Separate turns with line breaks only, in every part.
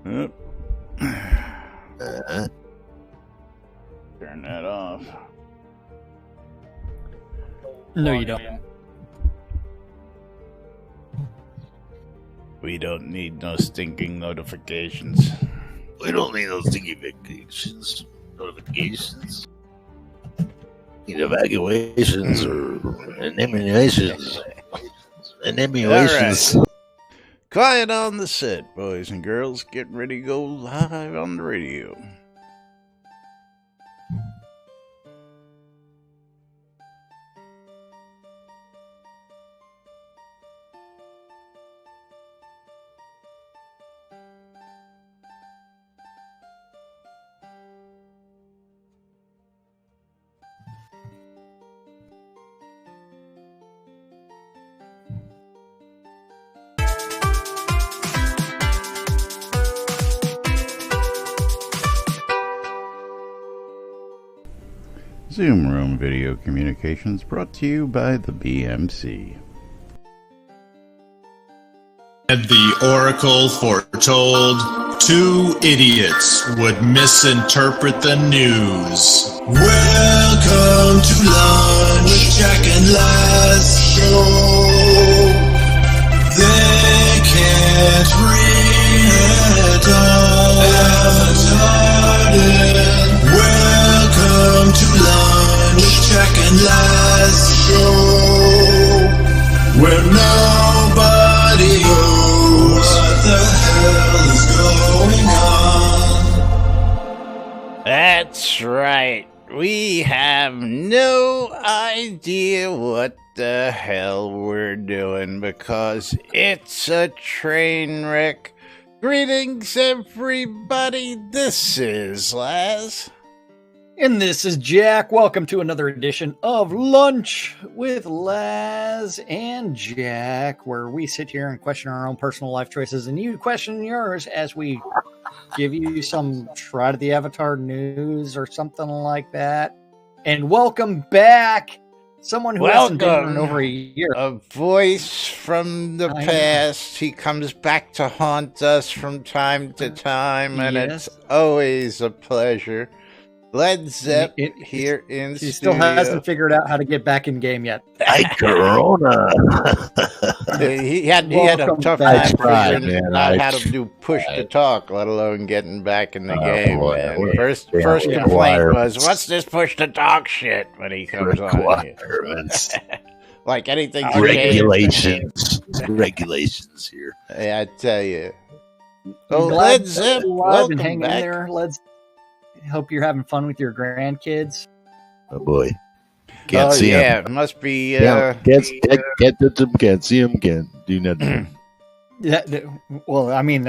Yep. Turn that off.
No, you don't.
We don't need no stinking notifications.
We don't need those stinky vacations. Notifications. Need evacuations or eliminations. Eliminations.
All right. Quiet on the set, boys and girls. Get ready to go live on the radio. Zoom Room Video Communications brought to you by the BMC.
And the oracle foretold 2 idiots would misinterpret the news. Welcome to lunch with Jack and Laz show. They can't read Welcome to lunch with Jack and Laz show, where nobody knows what the hell is going on.
That's right. We have no idea what the hell we're doing because it's a train wreck. Greetings, everybody. This is Laz.
And this is Jack. Welcome to another edition of Lunch with Laz and Jack, where we sit here and question our own personal life choices, and you question yours as we give you some Shroud of the Avatar news or something like that. And welcome back, someone who hasn't been here in over a year.
A voice from the past. He comes back to haunt us from time to time, and it's always a pleasure. Led Zepp here in
He
studio.
still hasn't figured out how to get back in game yet.
Hi, Corona.
he had a tough time figuring out how to do push to talk, let alone getting back in the game.
Boy,
Man. First complaint was, "What's this push to talk shit?" When he comes on here. Like anything.
Regulations. Regulations here.
Yeah, I tell you. Oh, Led Zepp, welcome
hang
back.
in there, Led. Hope you're having fun with your grandkids.
Oh boy, can't see him.
It must be.
Can't see him. Can't do nothing.
Well, I mean.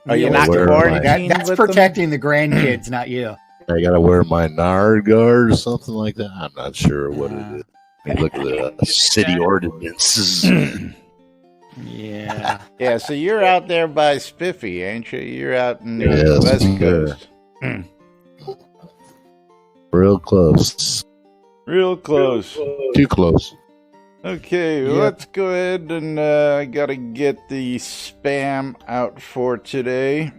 Are you not quarantined?
That's protecting the grandkids, not you.
I gotta wear my Nard guard or something like that. I'm not sure what it is. Let me look at the city ordinances.
Yeah.
Yeah, so you're out there by Spiffy, ain't you? You're out in the West Coast.
Real close.
Real close.
Too close.
Okay, let's go ahead and I gotta get the spam out for today.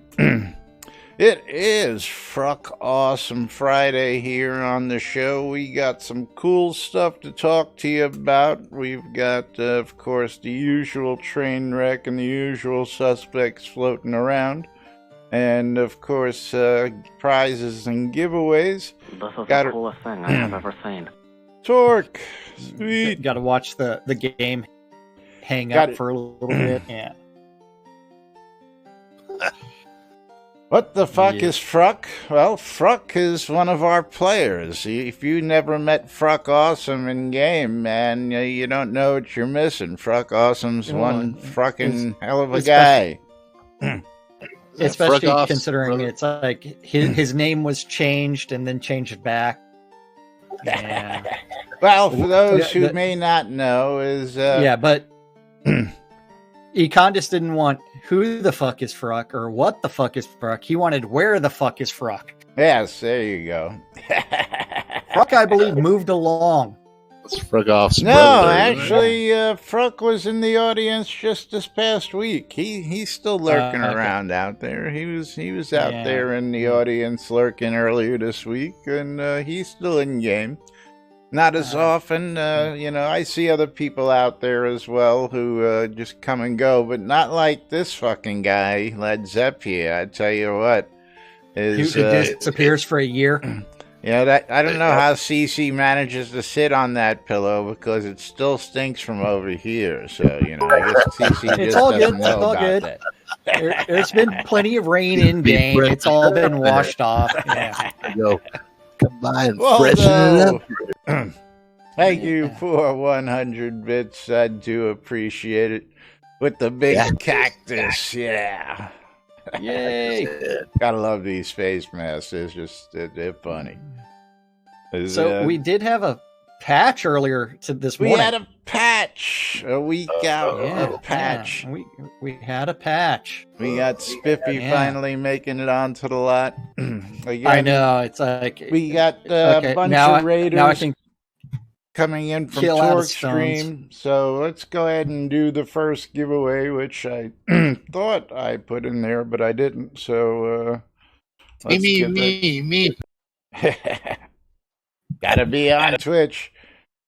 It is Fruck Awesome Friday here on the show. We got some cool stuff to talk to you about. We've got, of course, the usual train wreck and the usual suspects floating around. And, of course, prizes and giveaways.
This is the coolest thing I have ever seen.
Torque! Sweet!
Got to watch the game hang up for a little bit. Yeah.
What the fuck is Fruck? Well, Fruck is one of our players. If you never met Fruck Awesome in game, man, you don't know what you're missing. Fruck Awesome's one fucking hell of a guy.
Especially considering it's like his name was changed and then changed back. Yeah.
Well, for those who may not know,
but Econ just didn't want who the fuck is Fruck or what the fuck is Fruck. He wanted where the fuck is Fruck.
Yes, there you go.
Fruck, I believe, moved along.
It's Frickoff's
No,
brother, isn't it?
actually, Fruck was in the audience just this past week. He's still lurking
Okay.
around out there. He was out
Yeah.
there in the audience lurking earlier this week, and he's still in game. Not as often, I see other people out there as well who just come and go, but not like this fucking guy, Led Zepp here. I tell you what,
Who
is
disappears for a year.
yeah, that I don't know how CC manages to sit on that pillow because it still stinks from over here. So I guess CC
It's
just
all
doesn't
good.
know
It's all
about
good.
that.
There's been plenty of rain in game. It's all been washed off. Yeah.
Go. Come by and
Well,
freshen it up.
Thank you for 100 bits. I do appreciate it. With the big cactus, yeah.
Yay.
Gotta love these space masks. It's just they're funny.
So we did have a patch earlier this
We
morning.
had a patch a week out. A patch.
Yeah. We had a patch.
We got Spiffy finally making it onto the lot. Again,
I know. It's like
we got a bunch of raiders
now I think
coming in from
kill out
Torque
of stones.
Stream. So let's go ahead and do the first giveaway, which I thought I put in there, but I didn't. So let's get
Me.
that. Gotta be on Twitch.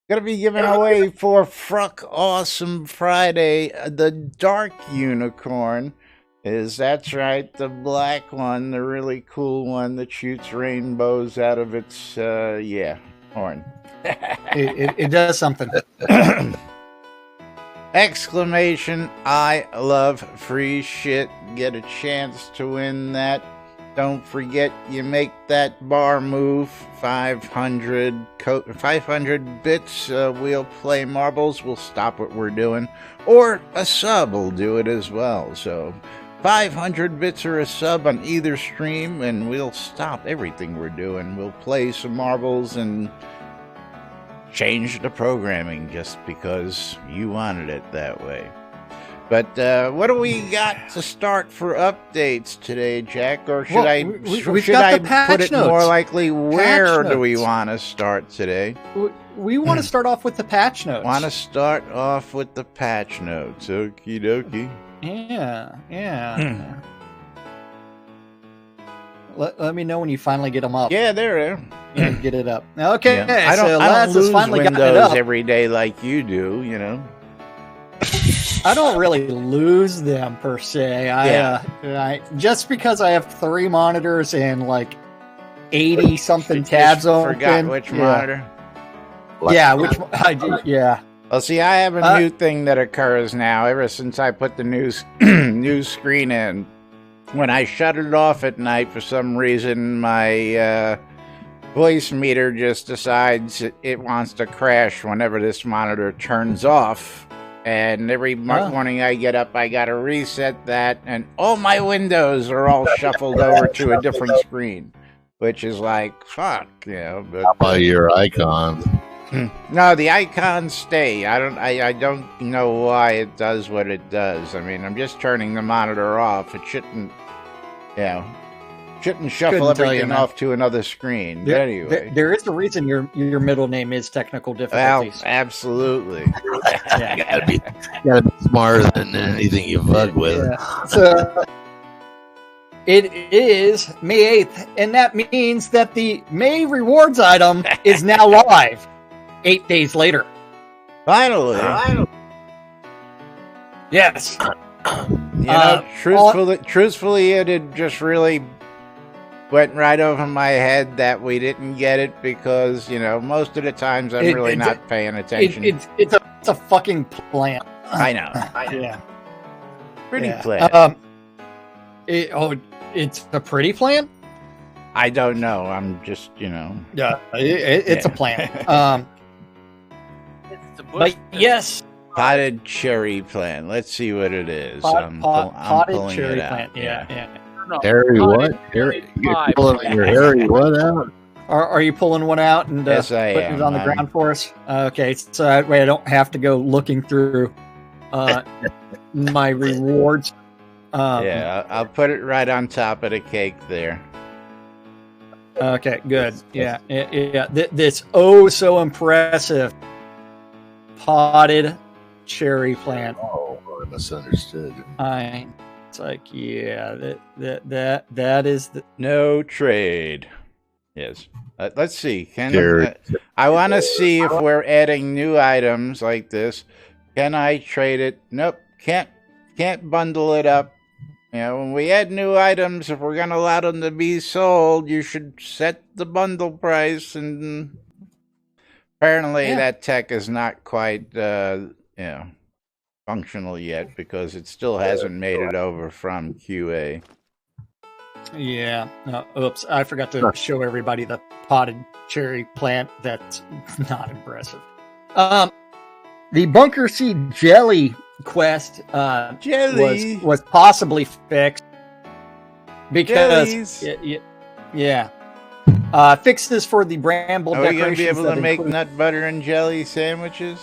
Gonna be giving away for Fruck Awesome Friday the Dark Unicorn. That's right, the black one, the really cool one that shoots rainbows out of its horn.
it does something.
Exclamation, I love free shit. Get a chance to win that. Don't forget, you make that bar move. 500 bits. We'll play marbles. We'll stop what we're doing. Or a sub will do it as well. So 500 bits or a sub on either stream, and we'll stop everything we're doing. We'll play some marbles and change the programming just because you wanted it that way. But what do we got to start for updates today, Jack? Or should I put it more likely, where do we want to start today?
We want to start off with the patch notes.
Want to start off with the patch notes. Okie dokie.
Yeah. Let me know when you finally get them up.
Yeah, there.
Yeah, get it up. Okay,
yeah. I don't lose Windows every day like you do,
I don't really lose them per se. I just because I have 3 monitors and like 80 something tabs open.
Forgot which monitor.
Yeah, which I do. Yeah.
Well, see, I have a new thing that occurs now. Ever since I put the new screen in, when I shut it off at night, for some reason, my voice meter just decides it wants to crash whenever this monitor turns off. And every morning I get up, I gotta reset that, and all my windows are all shuffled over to a different screen, which is like, fuck, But
by your icons.
No, the icons stay. I don't know why it does what it does. I mean, I'm just turning the monitor off. It shouldn't shuffle everything off to another screen. But anyway,
there is a reason your middle name is technical difficulties.
Well, absolutely.
You gotta be smarter than anything you fuck with.
Yeah. So it is May 8th, and that means that the May rewards item is now live 8 days later.
Finally.
Yes.
Truthfully, it had just really went right over my head that we didn't get it because, most of the times I'm really not paying attention.
It's a fucking plant.
I know.
Yeah.
Pretty plant.
It's a pretty plant?
I don't know. I'm just,
Yeah, it's a plant. But yes.
Potted cherry plant. Let's see what it is. I'm
potted cherry
it out.
plant. Yeah.
Harry, what? Harry, you're pulling your Harry, what out?
Are you pulling one out and
yes, I
putting
am.
it on the ground for us? Okay, so that way I don't have to go looking through my rewards.
I'll put it right on top of the cake there.
Okay, good. Yeah. This so impressive potted cherry plant.
Oh, I misunderstood.
It's like, yeah, that is the
No trade. Yes. Let's see.
Cherry.
I want to see if we're adding new items like this. Can I trade it? Nope. Can't bundle it up. You know, when we add new items, if we're going to allow them to be sold, you should set the bundle price. And apparently that tech is not quite, functional yet because it still hasn't made it over from QA.
Yeah. No, oops. I forgot to show everybody the potted cherry plant. That's not impressive. The bunker seed jelly quest
Jelly
was possibly fixed because fixes for the bramble
Are we
decorations.
going to be able to make
include,
nut butter and jelly sandwiches?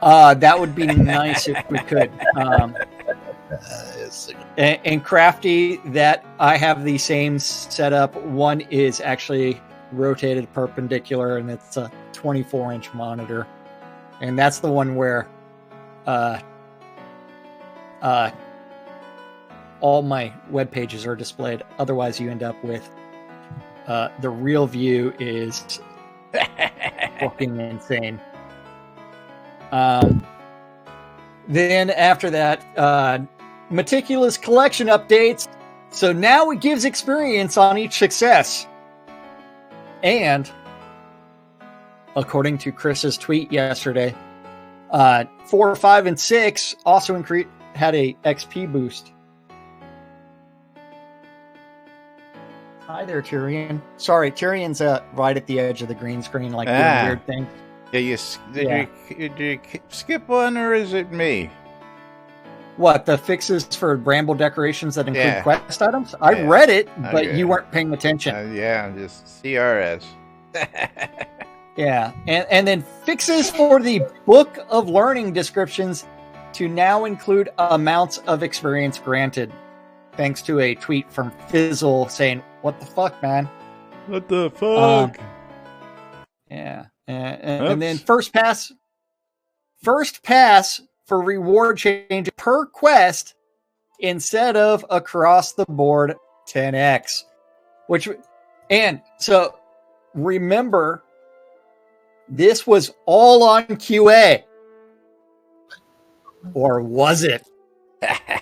that would be nice if we could. And Crafty, that I have the same setup. One is actually rotated perpendicular, and it's a 24-inch monitor, and that's the one where all my web pages are displayed. Otherwise, you end up with the real view is fucking insane. Then after that, meticulous collection updates. So now it gives experience on each success. And according to Chris's tweet yesterday, 4, 5, and 6 also had a XP boost. Hi there, Tyrion. Sorry, Tyrion's right at the edge of the green screen, like doing weird things.
Yeah, did you skip one, or is it me?
What, the fixes for bramble decorations that include quest items? I read it, but you weren't paying attention.
Just CRS.
Yeah, and then fixes for the book of learning descriptions to now include amounts of experience granted. Thanks to a tweet from Fizzle saying, "What the fuck, man?
What the fuck?"
Yeah, and then first pass for reward change per quest instead of across the board 10x. And so remember, this was all on QA, or was it?
I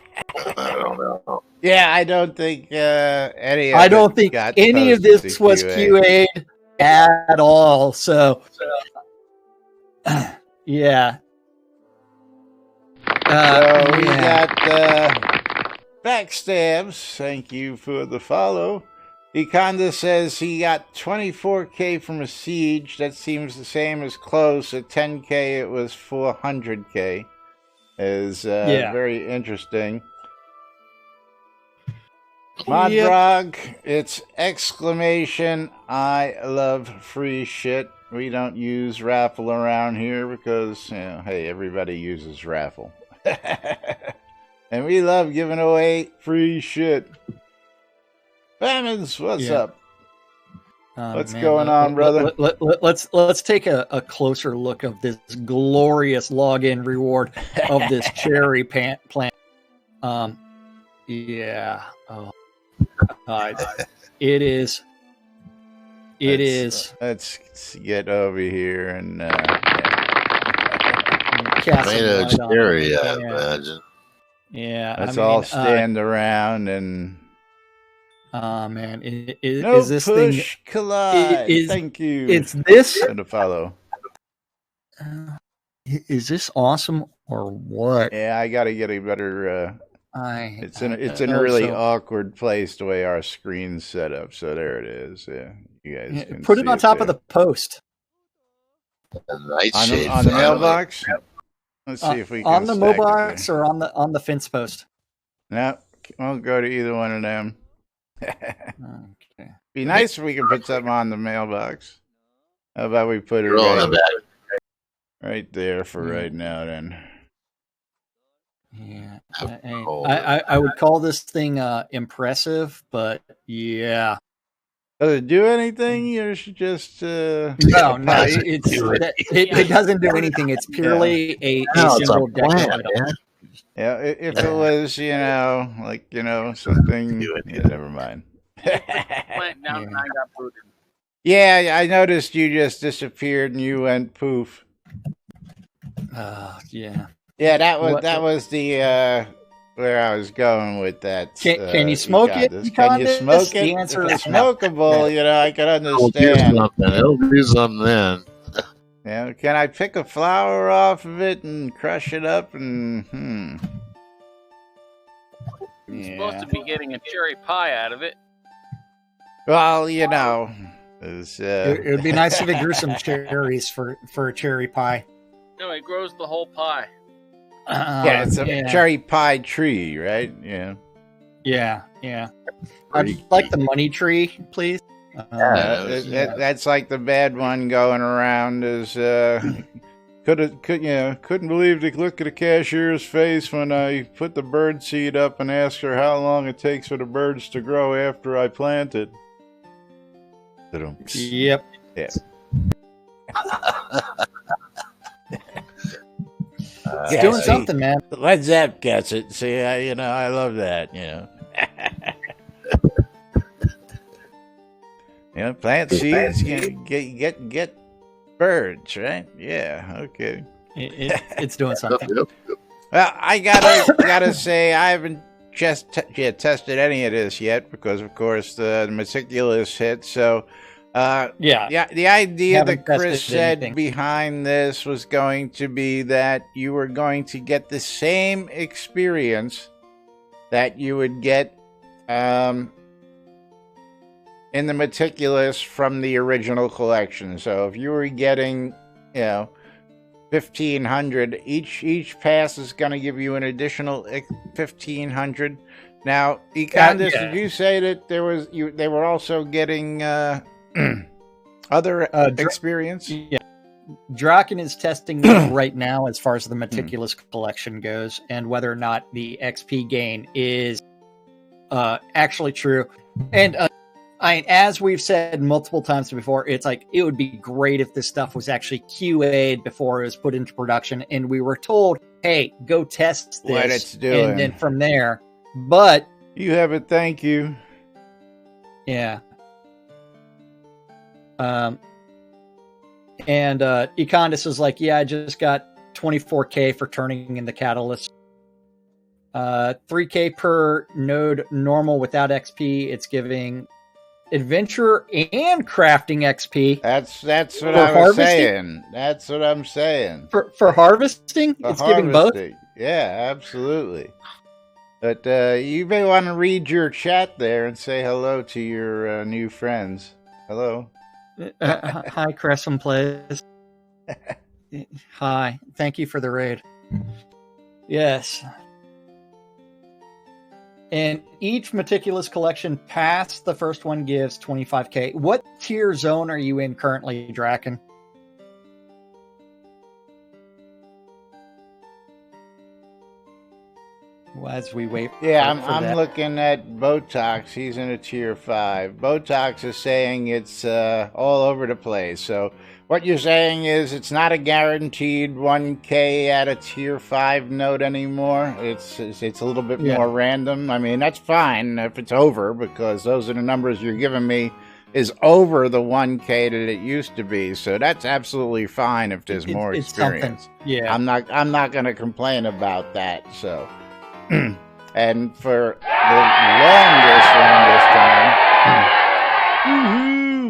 don't know.
Yeah, I don't think any of
I don't think any of this was QA'd at all. So yeah.
So we got Backstabs. Thank you for the follow. Econda says he got 24K from a siege. That seems the same as close. At 10K, it was 400K. Is very interesting. Modrog, it's exclamation, I love free shit. We don't use raffle around here because, hey, everybody uses raffle. And we love giving away free shit. Famines, what's up? What's going on, brother?
Let's take a closer look of this glorious login reward of this cherry plant. Yeah. Oh. It is.
Let's get over here and
made a cherry, I imagine.
Yeah,
let's all stand around and.
Oh man,
No
is this
push
thing?
Collide. Thank you.
It's this.
And to follow.
Is this awesome or what?
Yeah, I got to get a better. It's in a really awkward place the way our screen's set up. So there it is. Yeah, you guys can
put it on top of the post.
On the mailbox. Let's see if we can
on the mailbox or on the fence post.
No, won't go to either one of them.
Okay.
Be nice if we could put something on the mailbox. How about we put it right there for right now then?
Yeah, I would call this thing impressive, but yeah.
Does it do anything, or is it just
No,
doesn't do
it doesn't do anything. It's purely a
No, it's a
single deck
plant,
item.
man.
Yeah, if it was, like, something.
Do it.
Yeah, never mind.
Went down and I got booted.
Yeah, I noticed you just disappeared and you went poof.
Yeah.
Yeah, that
What-
was the where I was going with that.
Can you smoke it?
Can you
Econdis?
smoke
The
it?
answer
If it's
is no.
smokable, I can
It'll do
understand.
something. It'll do something then.
Yeah, can I pick a flower off of it and crush it up and
You're supposed to be getting a cherry pie out of it.
Well, it's,
It would be nice if it grew some cherries for a cherry pie.
No, it grows the whole pie.
yeah, it's a cherry pie tree, right? Yeah.
Yeah. I'd like the money tree, please.
That's like the bad one going around is couldn't believe the look at the cashier's face when I put the bird seed up and asked her how long it takes for the birds to grow after I plant it.
Yep.
Yeah.
It's doing something, man.
Led Zepp gets it. See, I love that. Plant seeds, get birds, right? Yeah, okay.
It's doing something.
Well, I gotta say I haven't just tested any of this yet because, of course, the meticulous hit. So, the idea
Haven't
that Chris
tested
said
anything.
behind this was going to be that you were going to get the same experience that you would get in the meticulous from the original collection. So if you were getting, 1,500, each pass is going to give you an additional 1,500. Now, Econdis, did you say that they were also getting other experience?
Yeah. Draken is testing this right now as far as the meticulous collection goes, and whether or not the XP gain is actually true. And as we've said multiple times before, it's like it would be great if this stuff was actually QA'd before it was put into production, and we were told, "Hey, go test this,"
what it's doing,
and then from there. But
you have it. Thank you.
Yeah. And Econdis is like, yeah, I just got 24K for turning in the catalyst. 3K per node normal without XP. It's giving adventure and crafting XP.
That's what
For
I was
harvesting?
saying. That's what I'm saying.
For harvesting,
For
it's giving both.
harvesting. Yeah, absolutely. But you may want to read your chat there and say hello to your new friends. Hello.
Hi, Crescent Plays. Hi. Thank you for the raid. Yes. And each meticulous collection past the first one gives 25K. What tier zone are you in currently, Draken? As we wait.
Yeah,
for
I'm
that.
looking at Botox. He's in a tier 5. Botox is saying it's all over the place. So what you're saying is it's not a guaranteed 1K at a tier 5 node anymore. It's a little bit more random. I mean, that's fine if it's over, because those are the numbers you're giving me is over the 1K that it used to be. So that's absolutely fine if there's more
It's
experience.
something. Yeah.
I'm not going to complain about that. So and for the longest time,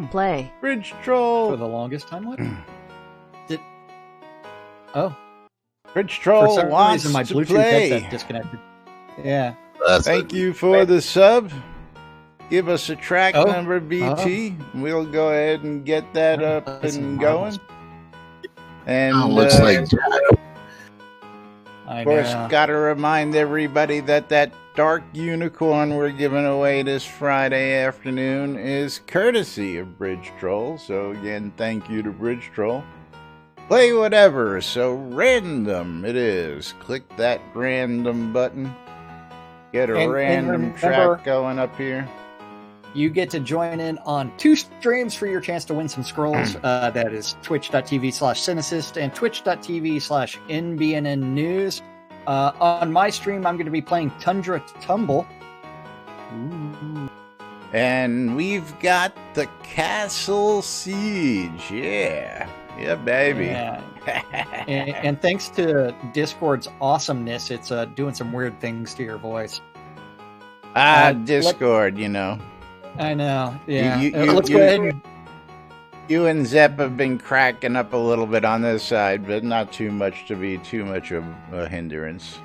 Play.
Bridge Troll.
For the longest time, what?
Bridge
For
Troll
some
wants
reason, my
to
Bluetooth
play.
headset disconnected. Yeah.
Thank you for the sub. Give us a track
Oh.
number, BT. We'll go ahead and get that up
That's
and
marvelous.
going. And
looks like
I
of course,
know.
got to remind everybody that dark unicorn we're giving away this Friday afternoon is courtesy of Bridge Troll. So again, thank you to Bridge Troll. Play whatever, so random it is. Click that random button. Get a
And
random
remember-
track going up here.
you get to join in on 2 streams for your chance to win some scrolls. That is twitch.tv/Cynicist and twitch.tv/NBNN News. On my stream, I'm going to be playing Tundra Tumble. Ooh.
And we've got the Castle Siege. Yeah, baby.
Yeah. and thanks to Discord's awesomeness, it's doing some weird things to your voice.
Discord, you know.
I know. Yeah.
Let's
go ahead.
You and Zep have been cracking up a little bit on this side, but not too much to be too much of a hindrance.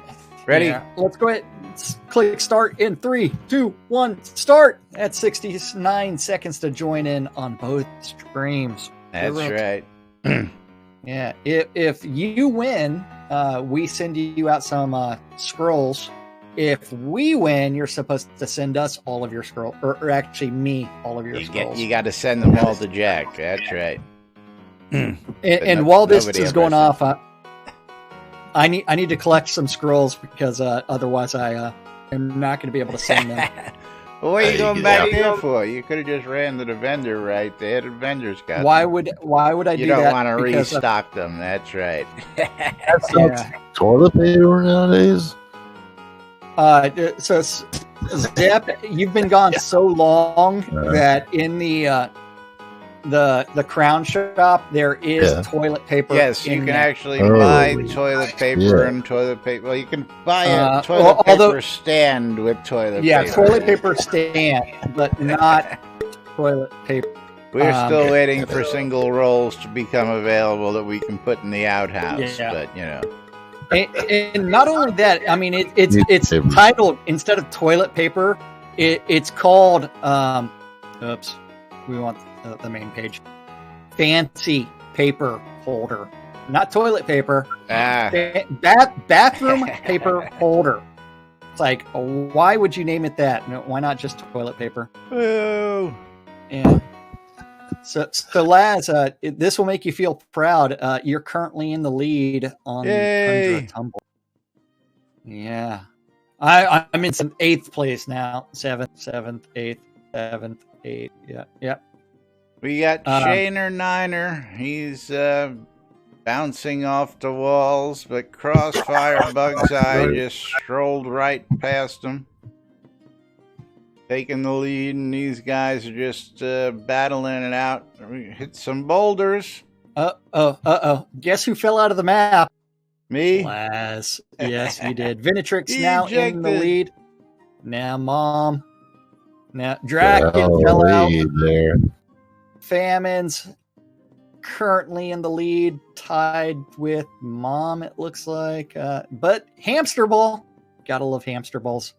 Ready?
Yeah. Let's go ahead. Let's click start in 3, 2, 1, start. At 69 seconds to join in on both streams.
That's right.
Yeah. If you win, we send you out some scrolls. If we win, you're supposed to send us all of your scrolls, or actually me all of your scrolls.
You got to send them all to Jack. That's right.
And while this is going off, I need to collect some scrolls because otherwise I am not going to be able to send them.
Well, what are you going back there for? You could have just ran to the vendor right there. The vendor's got
Why
them.
would I do that?
You don't want to restock them. That's right.
Yeah.
Toilet paper nowadays.
So Zep, you've been gone so long that in the Crown Shop there is toilet paper.
Yes, you can actually buy toilet paper and toilet paper. Well, you can buy a toilet paper stand with toilet paper.
Yeah, toilet paper stand, but not toilet paper.
We're still waiting for single rolls to become available that we can put in the outhouse.
Yeah.
But you know.
And not only that, I mean, it's titled, instead of toilet paper, it's called, oops, we want the main page, fancy paper holder. Not toilet paper, bathroom paper holder. It's like, why would you name it that? No, why not just toilet paper?
Oh.
Yeah. So Laz, this will make you feel proud. You're currently in the lead on Tundra Tumble. Yeah, I'm in some 8th place now. 7th, 8th. Yeah.
We got Shaner Niner. He's bouncing off the walls, but Crossfire Bug's Eye just strolled right past him. Taking the lead, and these guys are just battling it out. We hit some boulders.
Guess who fell out of the map?
Me?
Laz. Yes, you did. Vinitrix now in the lead. Now Mom. Now Draken fell out.
There.
Famine's currently in the lead, tied with Mom, it looks like. But Hamster Ball. Gotta love Hamster Balls.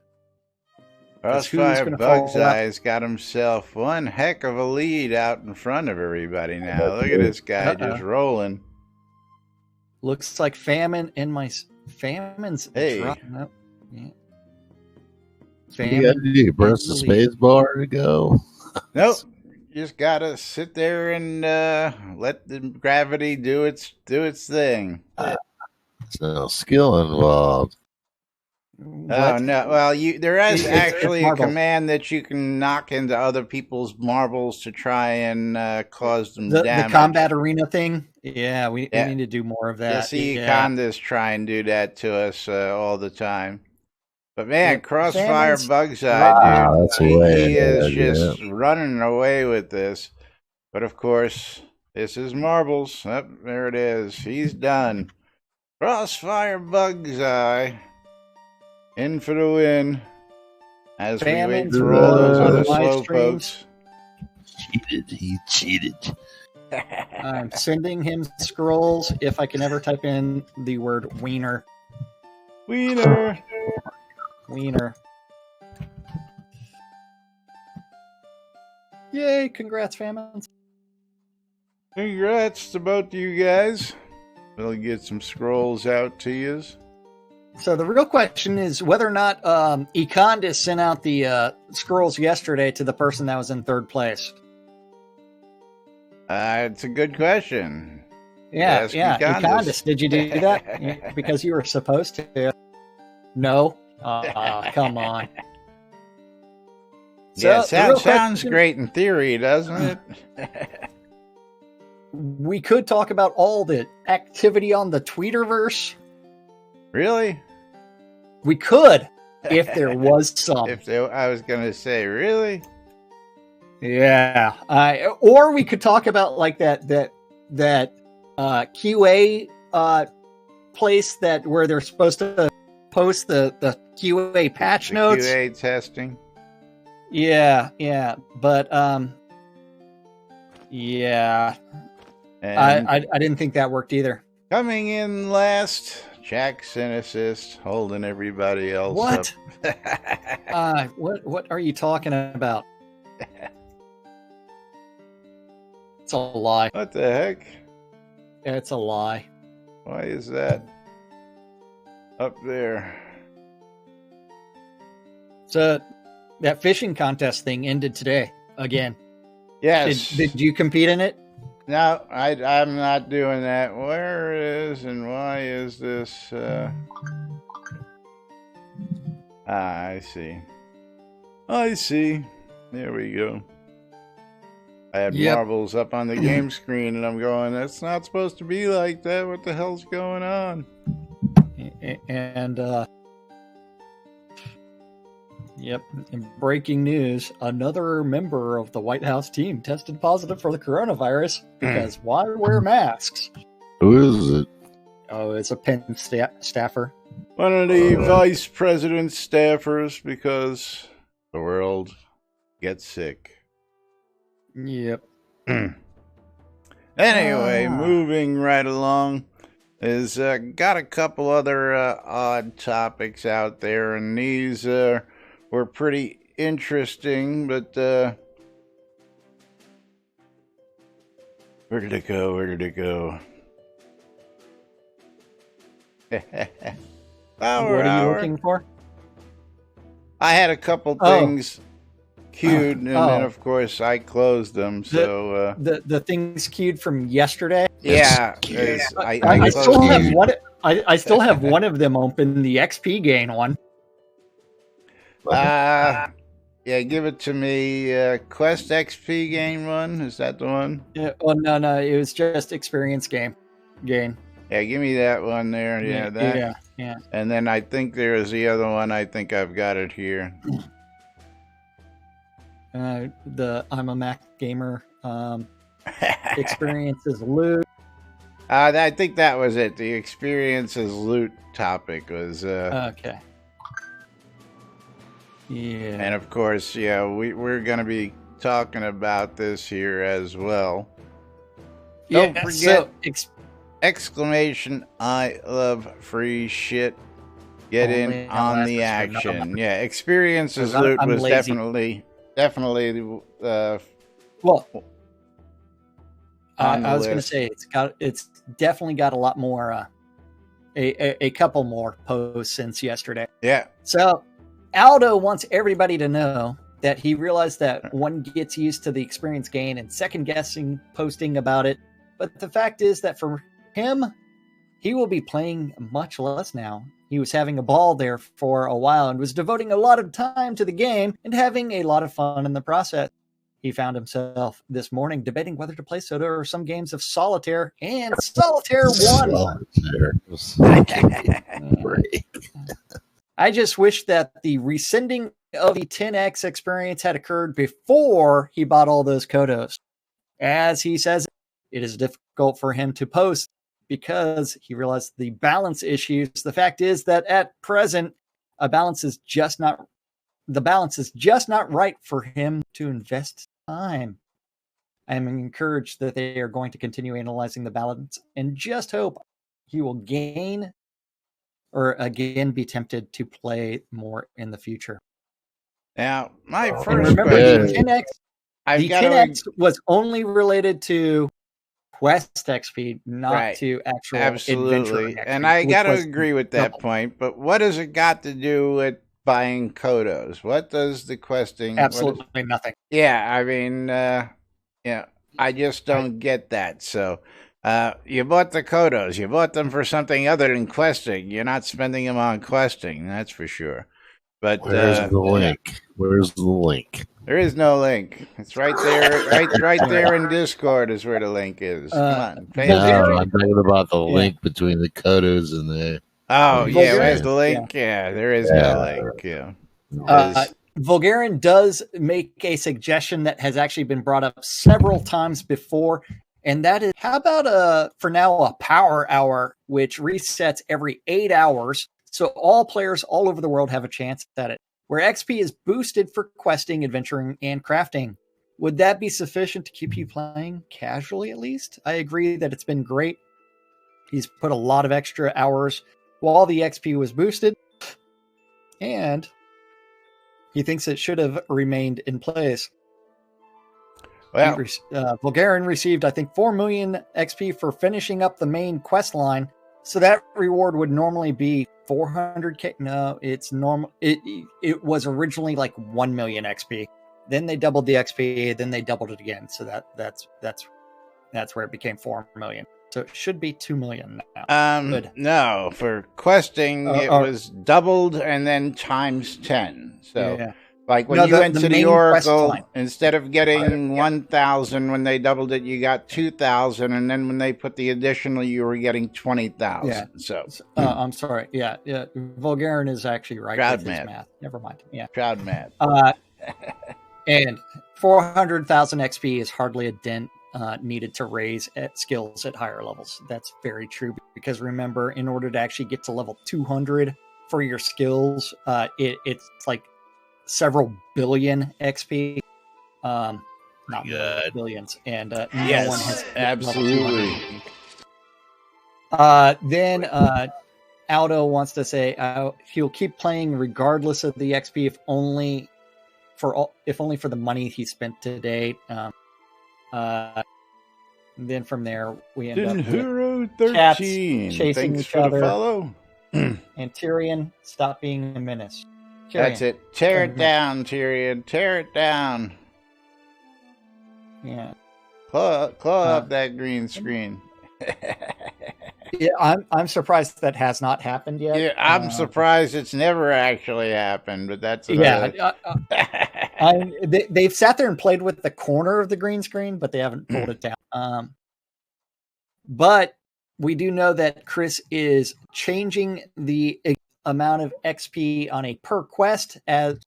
Crossfire Bug's Eyes got himself one heck of a lead out in front of everybody now. Look at this guy just rolling.
Looks like Famine's
Hey.
Nope. Yeah.
You press the space bar to go.
Nope. You just gotta sit there and let the gravity do its thing.
There's no skill involved.
Oh no! Well, there is actually a command that you can knock into other people's marbles to try and cause them damage.
The combat arena thing. Yeah, we need to do more of that.
You see, Condas try and do that to us all the time. But man, Crossfire Bug's Eye, dude, he is just running away with this. But of course, this is marbles. Oh, there it is. He's done. Crossfire Bug's Eye. In for the win. As we wait for all those other slow folks.
He cheated.
I'm sending him scrolls if I can ever type in the word wiener.
Wiener.
Yay, congrats, Famines.
Congrats to both of you guys. We'll get some scrolls out to you.
So the real question is whether or not Econdis sent out the scrolls yesterday to the person that was in 3rd place.
It's a good question.
Yeah. Econdis, did you do that? Yeah, because you were supposed to. No? Come on. So,
Yeah,
the real
sounds
question-
great in theory, doesn't it?
We could talk about all the activity on the Tweeterverse.
Really?
We could, if there was some.
I was going to say, really?
Yeah. Or we could talk about like that QA place where they're supposed to post the QA patch
The
notes.
QA testing.
Yeah. But yeah.
And
I didn't think that worked either.
coming in last, Jackson assist, holding everybody else
What?
up.
What are you talking about? It's a lie.
What the heck?
It's a lie.
Why is that up there?
So that fishing contest thing ended today again.
Yes.
Did you compete in it?
No, I'm not doing that. Where is and why is this? I see. I see. There we go. I had
Yep.
marbles up on the game screen, and I'm going, that's not supposed to be like that. What the hell's going on?
And yep, in breaking news, another member of the White House team tested positive for the coronavirus because why wear masks?
Who is it?
Oh, it's a Penn staffer.
One of the vice president's staffers, because the world gets sick.
Yep.
Anyway, moving right along, is got a couple other odd topics out there, and these were pretty interesting, but where did it go? Where did it go?
What are you looking for?
I had a couple things queued, and then of course I closed them. So
The things queued from yesterday.
yeah,
I still
closed
have
them.
one. I still have one of them open, the XP gain one.
Yeah, give it to me. Quest XP gain one, is that the one?
Yeah, oh no, it was just experience gain.
Yeah, give me that one there. Yeah, that.
Yeah.
And then I think there's the other one. I think I've got it here.
The I'm a Mac gamer experiences loot.
I think that was it. The experiences loot topic was.
Okay. Yeah.
And of course, yeah, we're gonna be talking about this here as well. Don't forget. Exclamation, I love free shit. Get in on the action. Yeah, experiences loot was definitely
well,
on the
I was going to
list.
say it's definitely got a lot more a couple more posts since yesterday.
Yeah.
So Aldo wants everybody to know that he realized that one gets used to the experience gain and second guessing posting about it, but the fact is that for him, he will be playing much less now. He was having a ball there for a while and was devoting a lot of time to the game and having a lot of fun in the process. He found himself this morning debating whether to play Soda or some games of Solitaire, and Solitaire won. I just wish that the rescinding of the 10x experience had occurred before he bought all those Kodos. As he says, it is difficult for him to post because he realized the balance issues. The fact is that at present, the balance is just not right for him to invest time. I'm encouraged that they are going to continue analyzing the balance and just hope he will gain or again be tempted to play more in the future.
Now, my
And
first
remember,
question.
the 10x was only related to Quest XP, not to actual
absolutely.
adventure XP,
And I
which
got to
was
agree with that
double.
point. But what has it got to do with buying Kodos? What does the questing?
Absolutely nothing.
Yeah, I mean, yeah, I just don't get that. So, you bought the Kodos. You bought them for something other than questing. You're not spending them on questing, that's for sure. But
Where's the link? Where's the link?
there is no link. It's right there, right there in Discord is where the link is. Come on, pay
No,
attention.
I'm talking about the link between the Kodos and the.
Oh yeah,
Bulgarian.
where's the link? Yeah, there is no link. Yeah.
Vulgarian does make a suggestion that has actually been brought up several times before, and that is, how about for now a power hour, which resets every 8 hours, so all players all over the world have a chance at it, where XP is boosted for questing, adventuring, and crafting. Would that be sufficient to keep you playing casually at least? I agree that it's been great. He's put a lot of extra hours while the XP was boosted, and he thinks it should have remained in place.
Well,
Bulgarian received, I think, 4 million XP for finishing up the main quest line. So that reward would normally be 400k. No, it's normal. It was originally like 1 million XP. Then they doubled the XP. Then they doubled it again. So that's where it became 4 million. So it should be 2 million now.
No, for questing it was doubled and then times 10. So like when you went to the Oracle, instead of getting 1,000 when they doubled it, you got 2,000, and then when they put the additional, you were getting 20,000.
Yeah.
So
I'm sorry. Yeah. Vulgarian is actually right with his math. Never mind. Yeah.
Shroud math.
And 400,000 XP is hardly a dent needed to raise skills at higher levels. That's very true, because remember, in order to actually get to level 200 for your skills, it's like several billion XP. Not billions. And no one has
absolutely.
Then Aldo wants to say he'll keep playing regardless of the XP, if only for the money he spent to date. Then from there we end up with cats chasing
Thanks
each
for
other.
the follow.
And Tyrion, stop being a menace. Tyrion.
That's it. Tear it down, Tyrion. Tear it down.
Yeah.
Claw up that green screen.
Yeah, I'm surprised that has not happened yet.
Yeah, I'm surprised it's never actually happened, but that's
they've sat there and played with the corner of the green screen, but they haven't pulled it down. But we do know that Chris is changing the amount of XP on a per quest, as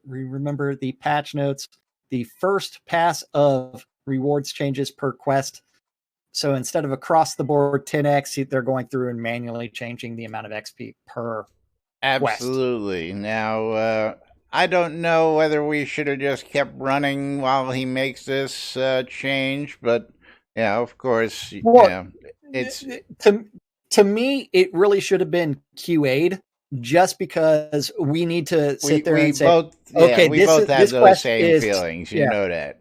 remember the patch notes, the first pass of rewards changes per quest. So instead of across the board 10x, they're going through and manually changing the amount of XP per
absolutely
quest.
Now I don't know whether we should have just kept running while he makes this change, but yeah, of course, it's
to me it really should have been QA'd, just because we need to sit there and say,
we both have those same feelings. You know that.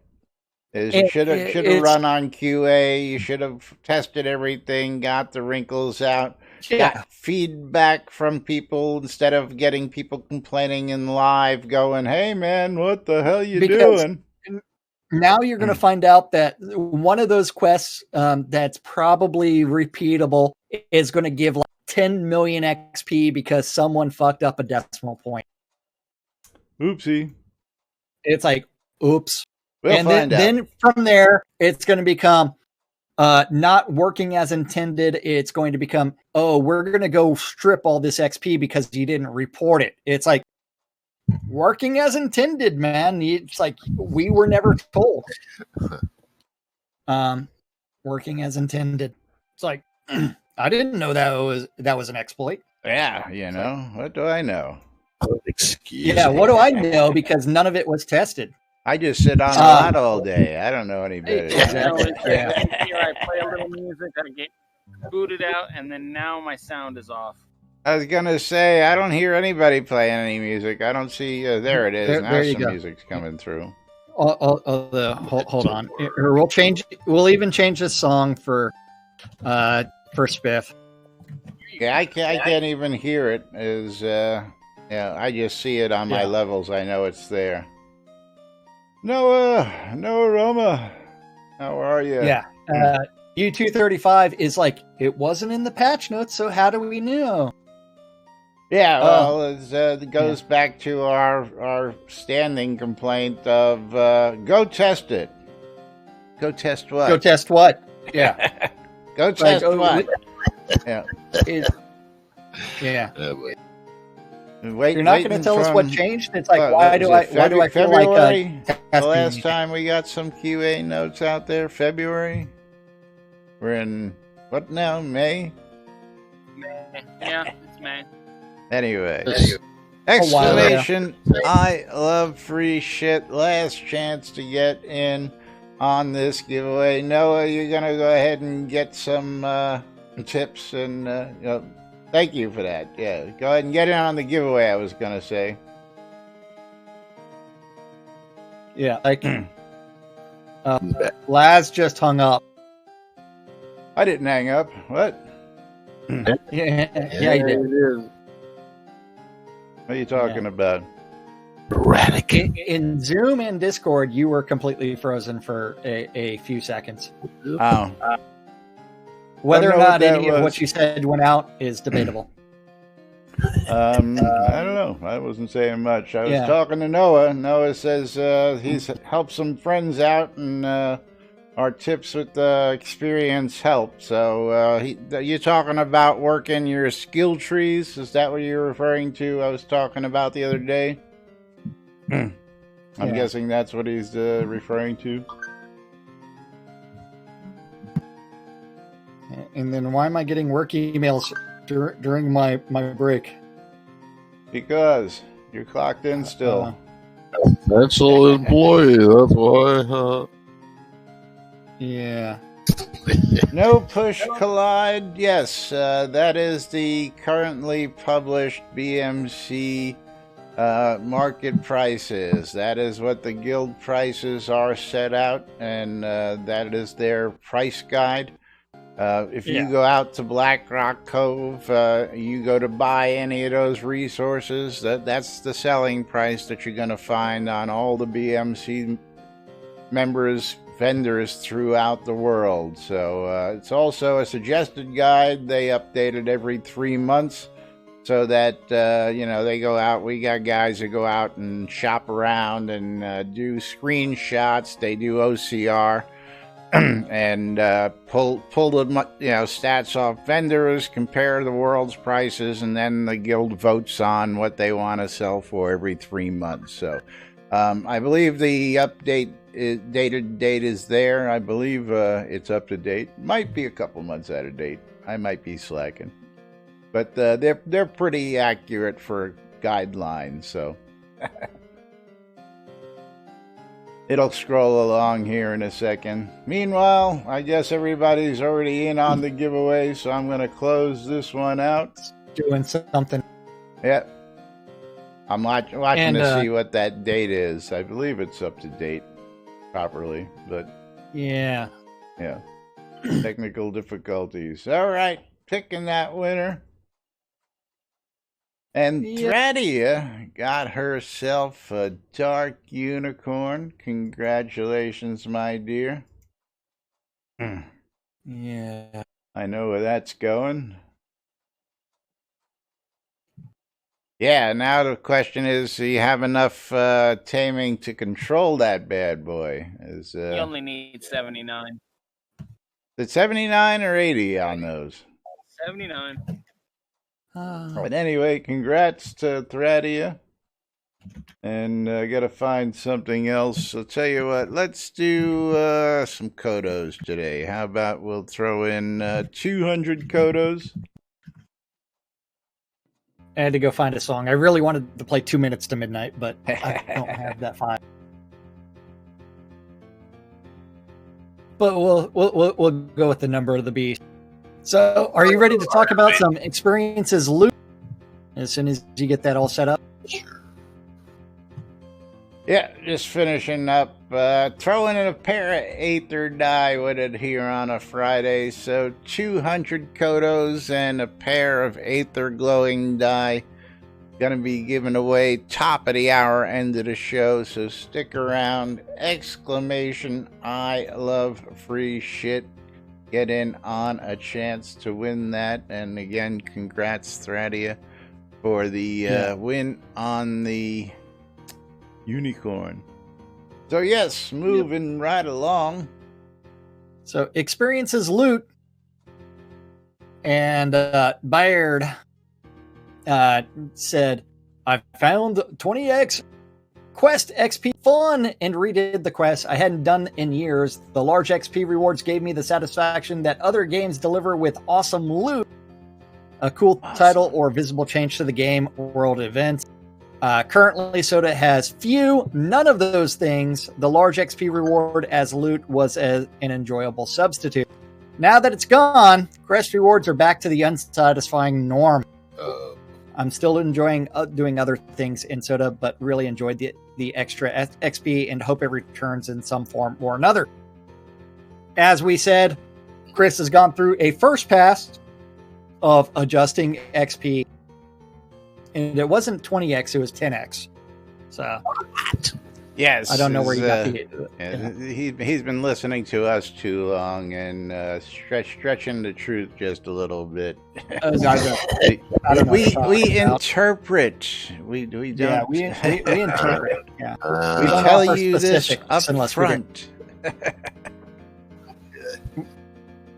You should have run on QA. You should have tested everything, got the wrinkles out, got feedback from people instead of getting people complaining in live, going, "Hey man, what the hell you doing?"
Now you're going to find out that one of those quests that's probably repeatable is going to give like 10 million XP because someone fucked up a decimal point.
Oopsie.
It's like, oops.
We'll find out.
Then from there, it's going to become not working as intended. It's going to become, we're going to go strip all this XP because you didn't report it. It's like, working as intended, man. It's like, we were never told. Working as intended. It's like, I didn't know that was an exploit.
Yeah, what do I know?
Excuse
me. What do I know? Because none of it was tested.
I just sit on a lot all day. I don't know any better.
Here I play a little music, I get booted out, and then now my sound is off.
I was gonna say, I don't hear anybody playing any music. I don't see. There it is. Now some music's coming through.
Hold on. We'll change. We'll even change this song for Spiff.
Yeah, I can't even hear it. I just see it on my levels. I know it's there. Noah Roma, how are you?
Yeah. U235 is like, it wasn't in the patch notes, so how do we know?
Yeah, well, it goes back to our standing complaint of go test it. Go test what?
Go test what? Yeah.
Go test what?
Yeah. Yeah.
Wait,
You're not going to tell us what changed? It's like, why do I feel
February?
like
The last time we got some QA notes out there, February? We're in, what now, May?
Yeah, it's May.
Anyway.
A while
Exclamation, I love free shit. Last chance to get in on this giveaway. Noah, you're going to go ahead and get some tips and, thank you for that. Yeah, go ahead and get in on the giveaway, I was going to say.
Yeah, like Laz just hung up.
I didn't hang up. What?
Yeah, he did.
What are you talking about?
Eradicate.
In Zoom and Discord, you were completely frozen for a few seconds.
Oh.
Whether or not any of what you said went out is debatable.
I don't know. I wasn't saying much. I was talking to Noah. Noah says he's helped some friends out, and our tips with experience help. So you're talking about working your skill trees? Is that what you're referring to? I was talking about the other day. I'm guessing that's what he's referring to.
And then why am I getting work emails during my break?
Because you're clocked in still.
Potential employee, that's why.
Yeah.
No push collide. Yes, that is the currently published BMC market prices. That is what the guild prices are set out, and that is their price guide. If you go out to Blackrock Cove, you go to buy any of those resources, that's the selling price that you're going to find on all the BMC members, vendors throughout the world. So it's also a suggested guide. They update it every 3 months so that, they go out. We got guys that go out and shop around and do screenshots. They do OCR. And pull the stats off vendors, compare the world's prices, and then the guild votes on what they want to sell for every 3 months. So I believe the update date is there. I believe it's up to date. Might be a couple months out of date. I might be slacking, but they're pretty accurate for guidelines. So. It'll scroll along here in a second. Meanwhile, I guess everybody's already in on the giveaway, so I'm going to close this one out.
Doing something.
Yep. I'm watching to see what that date is. I believe it's up to date properly, but... Yeah. Technical difficulties. All right. Picking that winner. And Thradia got herself a dark unicorn. Congratulations, my dear.
Yeah.
I know where that's going. Yeah, now the question is, do you have enough taming to control that bad boy?
You only need 79.
Is it 79 or 80 on those?
79.
But anyway, congrats to Thradia. And I gotta find something else. I'll tell you what, let's do some Kodos today. How about we'll throw in 200 Kodos?
I had to go find a song. I really wanted to play 2 Minutes to Midnight, but I don't have that file. But we'll go with the number of the beast. So, are you ready to talk about some experiences loot as soon as you get that all set up?
Sure.
Yeah, just finishing up. Throwing in a pair of Aether die with it here on a Friday. So 200 Kodos and a pair of Aether glowing die. Gonna be given away top of the hour, end of the show. So stick around. Exclamation, I love free shit. Get in on a chance to win that. And again, congrats, Thradia. for the win on the unicorn. So yes, moving right along.
So experiences loot, and Bayard said, "I found 20x quest XP fun and redid the quest I hadn't done in years. The large XP rewards gave me the satisfaction that other games deliver with awesome loot, a cool title, or visible change to the game world events. Currently, Soda has none of those things. The large XP reward as loot was an enjoyable substitute. Now that it's gone, quest rewards are back to the unsatisfying norm. I'm still enjoying doing other things in Soda, but really enjoyed the extra XP and hope it returns in some form or another." As we said, Chris has gone through a first pass of adjusting XP, and it wasn't 20x, it was 10x. So
Yes,
I don't know where you got
he's been listening to us too long and stretching the truth just a little bit. We interpret. We don't.
Yeah, we interpret. Yeah,
we tell you this up front.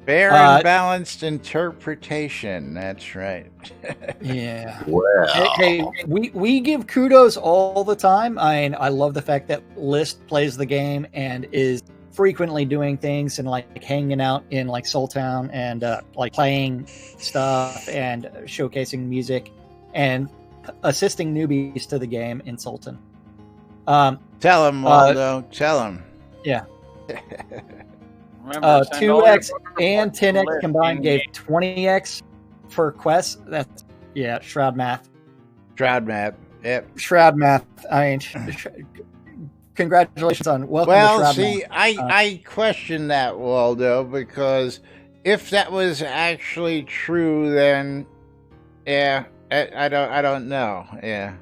Fair and balanced interpretation. That's right.
Yeah.
Wow.
Hey, we give kudos all the time. I love the fact that List plays the game and is frequently doing things and like hanging out in like Soul Town and like playing stuff and showcasing music and assisting newbies to the game in Sultan.
Tell him, Waldo. Tell him.
Yeah.
Remember,
2x and 10x combined gave 20x for quests. That's Shroud math.
Shroud math. Yep.
Shroud math. I mean, congratulations on welcome.
Well,
to Shroud
see,
math.
I question that, Waldo, because if that was actually true, then I don't know. Yeah.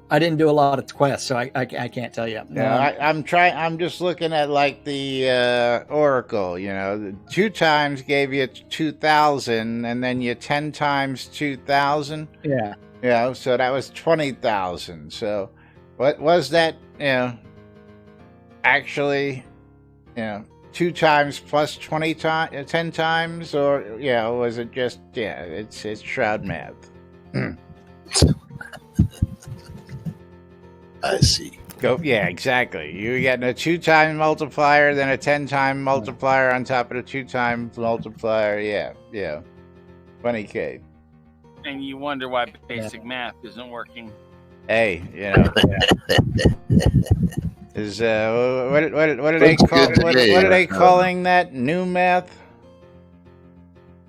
I didn't do a lot of quests, so I can't tell you.
Yeah, I'm just looking at like the Oracle. You know, 2 times gave you 2,000, and then you 10 times 2,000.
Yeah.
You know, so that was 20,000. So, what was that? You know, actually, 2 times plus 20 times, 10 times, or was it just it's Shroud math.
I see.
Exactly. You're getting a 2-time multiplier, then a 10-time multiplier on top of the 2-time multiplier. Yeah. 20K.
And you wonder why basic math isn't working.
Hey, is what are they call what are they calling that? New math?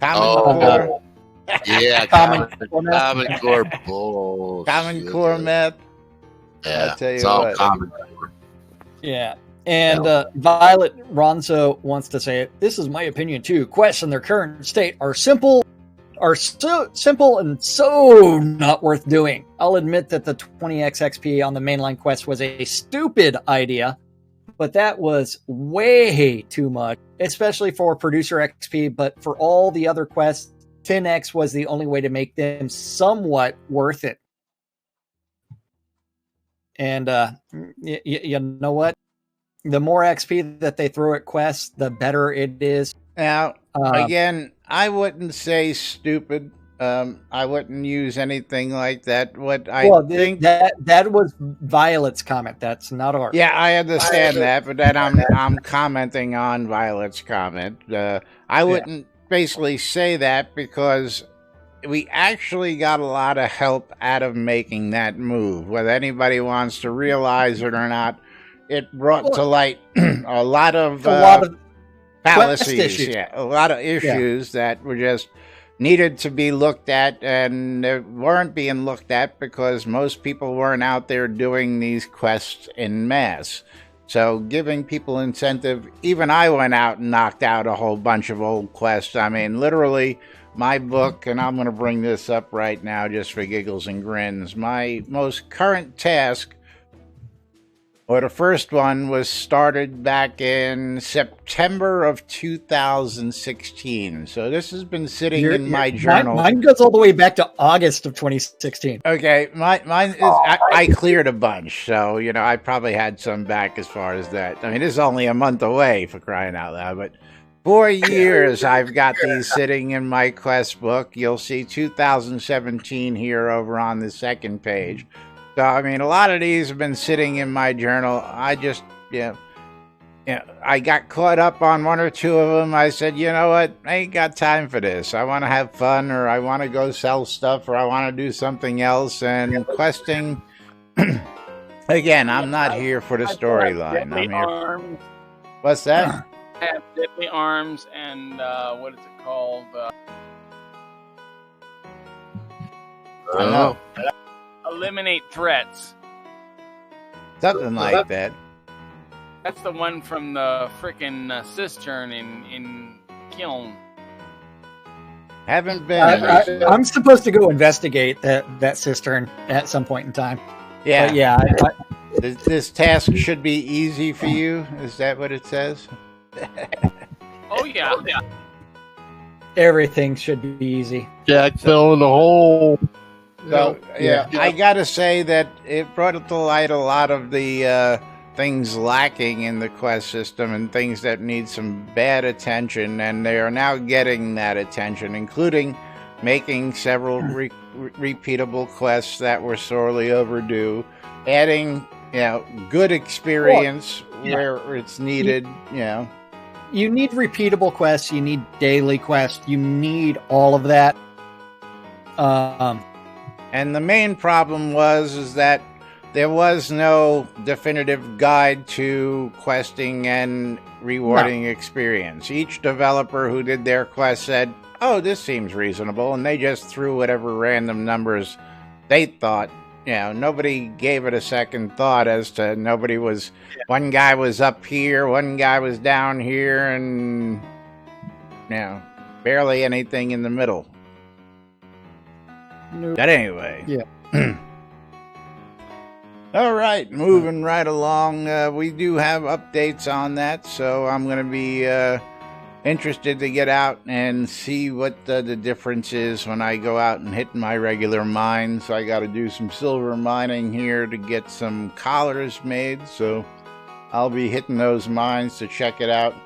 Common Core?
Yeah, Common Core bullshit.
Common Core math.
Yeah,
I'll tell you
it's all
what.
Common Core.
Yeah. And Violet Ronzo wants to say it. This is my opinion too. Quests in their current state are so simple and so not worth doing. I'll admit that the 20x XP on the mainline quest was a stupid idea, but that was way too much, especially for producer XP. But for all the other quests, 10x was the only way to make them somewhat worth it. And you know what? The more XP that they throw at quests, the better it is.
Now, again, I wouldn't say stupid. I wouldn't use anything like that. What I think
that was Violet's comment. That's not ours.
Yeah, I understand that, but then I'm commenting on Violet's comment. I wouldn't basically say that because we actually got a lot of help out of making that move. Whether anybody wants to realize it or not, it brought to light a lot of fallacies. Yeah, a lot of issues that were just needed to be looked at, and they weren't being looked at because most people weren't out there doing these quests in mass. So giving people incentive, even I went out and knocked out a whole bunch of old quests. I mean, literally, my book, and I'm going to bring this up right now just for giggles and grins, my most current task Well, the first one was started back in September of 2016. So this has been sitting in my journal.
Mine goes all the way back to August of 2016.
Okay, mine is I cleared a bunch, so I probably had some back as far as that. I mean, this is only a month away, for crying out loud, but 4 years I've got these sitting in my quest book. You'll see 2017 here over on the second page. So, I mean, a lot of these have been sitting in my journal. I just, I got caught up on one or two of them. I said, you know what? I ain't got time for this. I want to have fun, or I want to go sell stuff, or I want to do something else. And questing, again, I'm not here for the storyline. I'm here.
Arms.
What's that?
I have deadly arms and what is it called?
I know.
Eliminate threats.
Something like that.
That's the one from the frickin' cistern in Kiln.
Haven't been.
I'm supposed to go investigate that cistern at some point in time.
Yeah.
But yeah.
This task should be easy for you. Is that what it says?
Oh yeah.
Everything should be easy.
Jack fell in the hole.
So, yeah, I gotta say that it brought to light a lot of the things lacking in the quest system and things that need some bad attention, and they are now getting that attention, including making several repeatable quests that were sorely overdue, adding, good experience where it's needed,
You need repeatable quests, you need daily quests, you need all of that.
And the main problem is that there was no definitive guide to questing and rewarding experience. Each developer who did their quest said, oh, this seems reasonable, and they just threw whatever random numbers they thought. Nobody gave it a second thought as to one guy was up here, one guy was down here, and barely anything in the middle.
Nope.
But anyway.
Yeah.
All right, moving right along. We do have updates on that, so I'm going to be interested to get out and see what the difference is when I go out and hit my regular mine. So I got to do some silver mining here to get some collars made, so I'll be hitting those mines to check it out.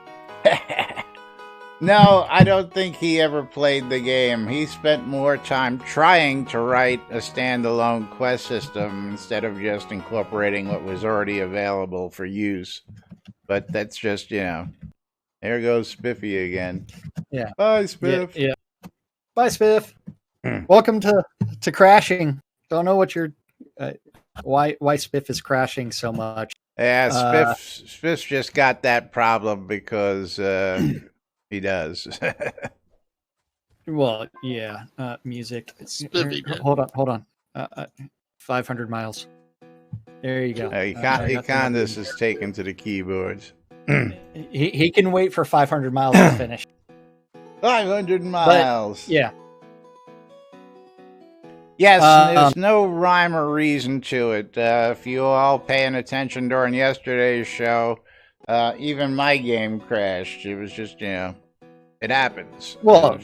No, I don't think he ever played the game. He spent more time trying to write a standalone quest system instead of just incorporating what was already available for use. But that's just, there goes Spiffy again.
Yeah.
Bye, Spiff.
Yeah. Bye, Spiff. Welcome to crashing. Don't know what you're... why Spiff is crashing so much.
Yeah, Spiff's just got that problem because... he does.
Well, yeah. Music. Hold on. 500 miles. There you go.
Econdas is taken to the keyboards.
He can wait for 500 miles to finish.
500 miles.
But, yeah.
Yes, there's no rhyme or reason to it. If you all paying attention during yesterday's show, even my game crashed. It was just, it happens.
Well,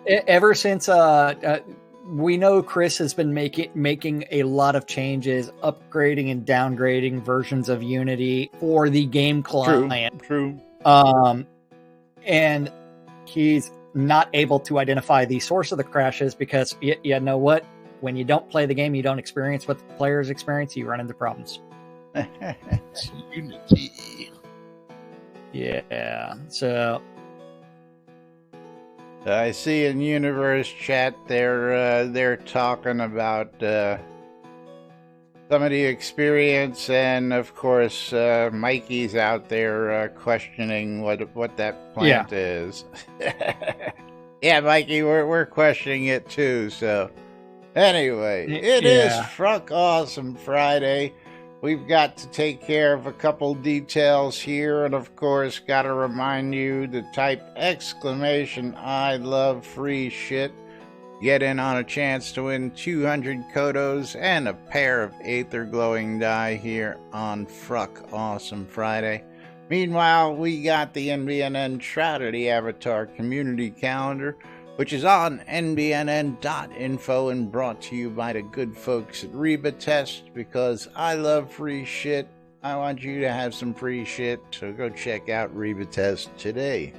ever since we know Chris has been making a lot of changes, upgrading and downgrading versions of Unity for the game client.
True.
And he's not able to identify the source of the crashes because you know what? When you don't play the game, you don't experience what the players experience, you run into problems.
It's Unity.
Yeah. So
I see in Universe chat they're talking about some of the experience, and of course Mikey's out there questioning what that plant is. Yeah, Mikey, we're questioning it too. So anyway, it is Fruck Awesome Friday. We've got to take care of a couple details here, and of course, got to remind you to type ! I love free shit Get in on a chance to win 200 Kodos and a pair of Aether Glowing Die here on Fruck Awesome Friday. Meanwhile, we got the NBNN Shroud Avatar Community Calendar, which is on nbnn.info and brought to you by the good folks at Reba Test, because I love free shit. I want you to have some free shit, so go check out Reba Test today.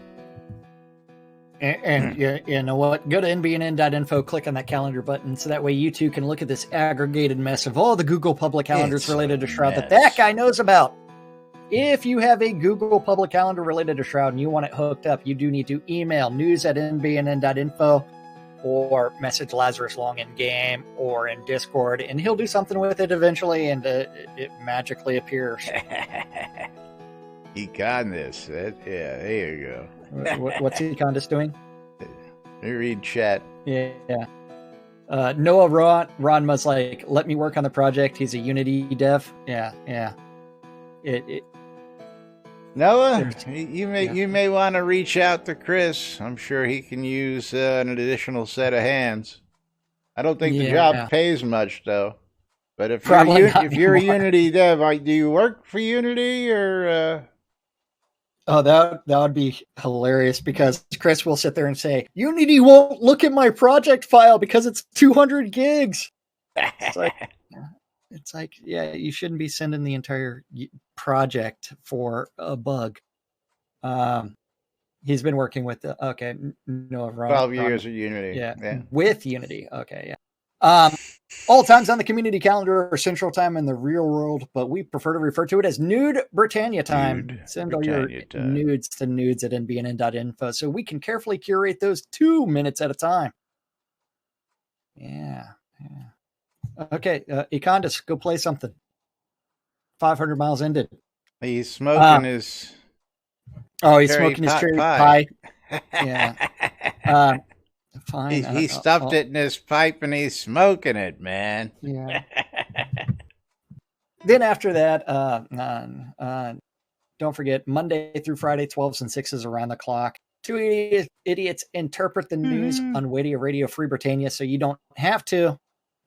And you know what? Go to nbnn.info, click on that calendar button, so that way you too can look at this aggregated mess of all the Google public calendars related to Shroud that guy knows about. If you have a Google public calendar related to Shroud and you want it hooked up, you do need to email news@nbnn.info or message Lazarus Long in game or in Discord, and he'll do something with it eventually, and it magically appears.
Econdis. Yeah, there you go.
What's Econdis doing?
Let me read chat.
Yeah. Noah Ronma's like, let me work on the project. He's a Unity dev. Yeah.
Noah, you may want to reach out to Chris. I'm sure he can use an additional set of hands. I don't think the job pays much though. But if you're a Unity dev, do you work for Unity or?
Oh, that would be hilarious, because Chris will sit there and say, Unity won't look at my project file because it's 200 gigs. It's like, yeah, you shouldn't be sending the entire project for a bug. He's been working with
12 years of Unity.
Yeah, with Unity. Okay, yeah. All times on the community calendar are Central Time in the real world, but we prefer to refer to it as Nude Britannia Time. Send all your nudes to nudes@nbnn.info so we can carefully curate those 2 minutes at a time. Yeah. Okay, Econdis, go play something. 500 miles ended.
He's smoking his...
Oh, he's smoking his cherry pie. Yeah. Fine.
He stuffed it in his pipe and he's smoking it, man.
Yeah. Then after that, don't forget, Monday through Friday, 12s and 6s around the clock. Two idiots interpret the news on Radio Free Britannia, so you don't have to.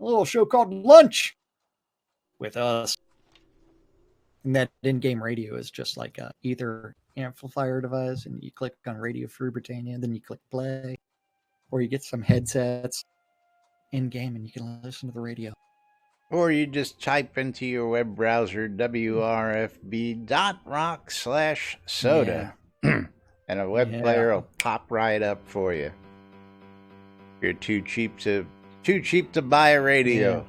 A little show called Lunch with us. And that in-game radio is just like a either amplifier device, and you click on Radio Free Britannia, then you click play, or you get some headsets in-game and you can listen to the radio.
Or you just type into your web browser wrfb.rock/soda, and a web player will pop right up for you. You're too cheap to buy a radio.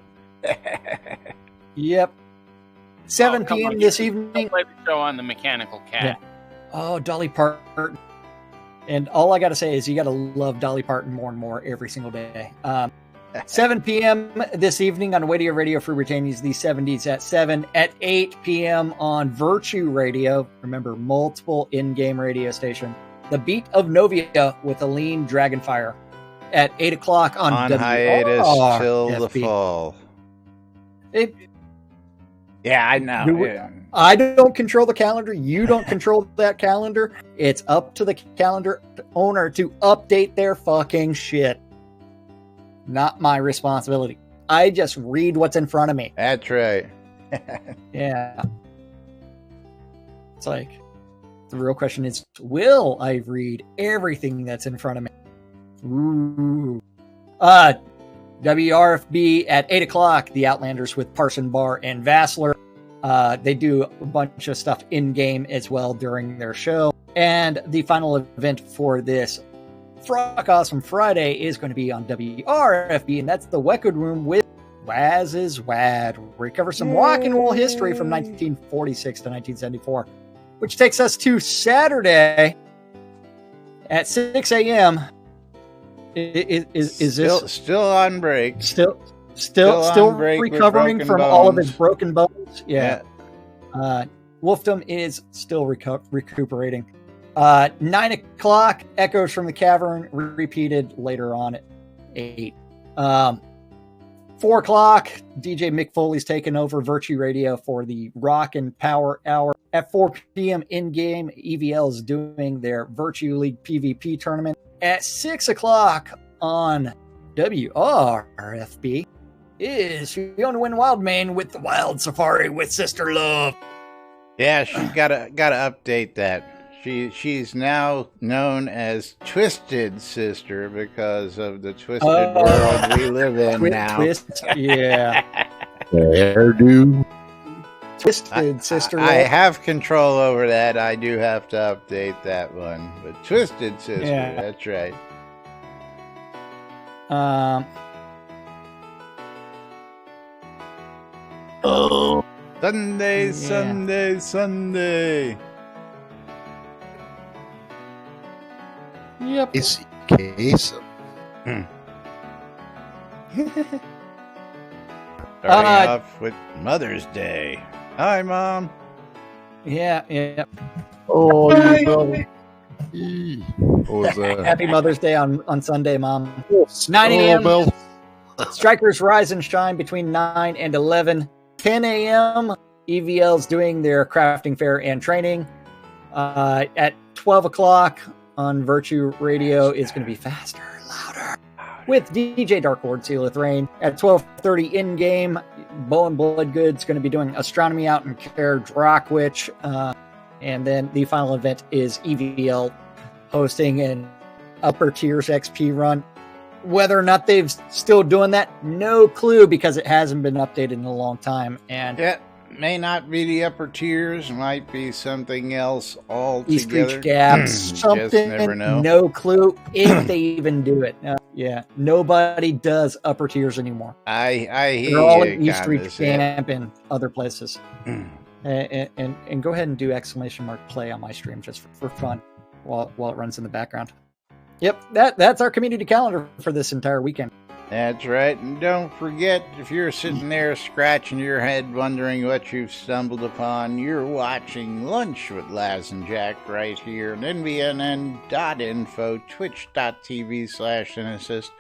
Yep. 7 p.m. this evening.
Play the show on the Mechanical Cat.
Yeah. Oh, Dolly Parton. And all I got to say is you got to love Dolly Parton more and more every single day. 7 p.m. this evening on Radio Free Britannia's The 70s at 7. At 8 p.m. on Virtue Radio. Remember, multiple in-game radio station. The Beat of Novia with Aline Dragonfire. At 8 o'clock on
hiatus till the fall. Yeah, I know.
I don't control the calendar. You don't control that calendar. It's up to the calendar owner to update their fucking shit. Not my responsibility. I just read what's in front of me.
That's right.
Yeah. It's like, the real question is, will I read everything that's in front of me? Ooh. WRFB at 8 o'clock, The Outlanders with Parson Barr and Vassler. They do a bunch of stuff in-game as well during their show. And the final event for this Fruck Awesome Friday is going to be on WRFB, and that's the Weckwood Room with Waz is Wad, where we cover some rock and roll history from 1946 to 1974, which takes us to Saturday at 6 a.m. Is this
still on break?
Still recovering from all of his broken bones. Yeah. Wolfdom is still recuperating. 9 o'clock, Echoes from the Cavern, repeated later on at 8. 4 o'clock, DJ Mick Foley's taking over Virtue Radio for the Rock and Power Hour. At 4 p.m. in-game, EVL is doing their Virtue League PvP tournament. At 6 o'clock on WRFB is Fiona Wynn Wildman with the Wild Safari with Sister Love.
Yeah, she's gotta update that. She's now known as Twisted Sister because of the twisted world we live in now.
Yeah.
Hairdo.
Twisted Sister Love.
I have control over that. I do have to update that one. But Twisted Sister,
Yeah.
that's right.
Oh,
Sunday,
Yeah.
Sunday, Sunday.
Yep.
Casey Kasem.
Starting off with Mother's Day. Hi, Mom.
Yeah.
Oh, you know. What was that?
Happy Mother's Day on Sunday, Mom. 9
Oh,
a.m.
Mel.
Strikers rise and shine between 9 and 11. 10 a.m. EVL's doing their crafting fair and training. At 12 o'clock on Virtue Radio, it's going to be faster, louder. With DJ Dark Lord Seal of Rain. At 12:30 in-game, Bow and Bloodgood's going to be doing Astronomy Out in Care Drockwitch. And then the final event is EVL hosting an Upper Tiers XP run. Whether or not they've still doing that, no clue, because it hasn't been updated in a long time. And
Yeah, may not be the upper tiers, might be something else
East
altogether.
Reach Gaps,
Just
something,
never know.
no clue if they even do it. Yeah, nobody does upper tiers anymore.
I hear
They're all
you
in East
kinda
Reach
say.
Camp and other places. And go ahead and do !play on my stream just for fun while it runs in the background. Yep, that's our community calendar for this entire weekend.
That's right. And don't forget, if you're sitting there scratching your head wondering what you've stumbled upon, you're watching Lunch with Laz and Jack right here on NBNN.info, twitch.tv/Inassist,